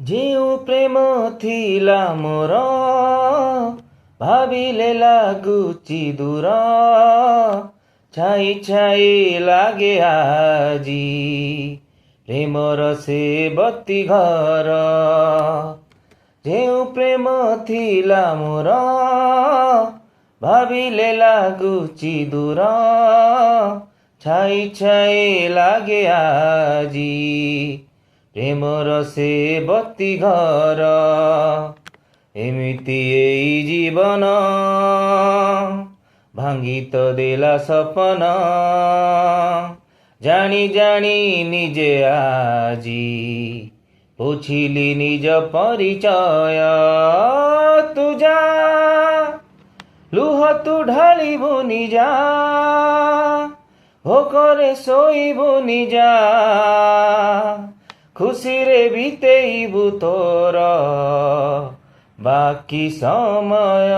ଯେଉଁ ପ୍ରେମ ଥିଲା ମୋର ଭାବିଲେ ଲାଗୁଛି ଦୂର, ଛାଇ ଛାଇ ଲାଗେ ଆଜି ପ୍ରେମର ସେ ବତି ଘର। ଯେଉଁ ପ୍ରେମ ଥିଲା ମୋର ଭାବିଲେ ଲାଗୁଛି ଦୂର, ଛାଇ ଛାଇ ଲାଗେ ଆଜି ପ୍ରେମର ସେ ବତି ଘର। ଏମିତି ଏଇ ଜୀବନ ଭାଙ୍ଗି ତ ଦେଲା ସପନ, ଜାଣି ଜାଣି ନିଜେ ଆଜି ବୁଝିଲି ନିଜ ପରିଚୟ। ତୁ ଯା ଲୁହ ତୁ ଢାଳିବୁନି ଯା, ଭୋକରେ ଶୋଇବୁନି ଯା, ଖୁସିରେ ବିତେଇବୁ ତୋର ବାକି ସମୟ।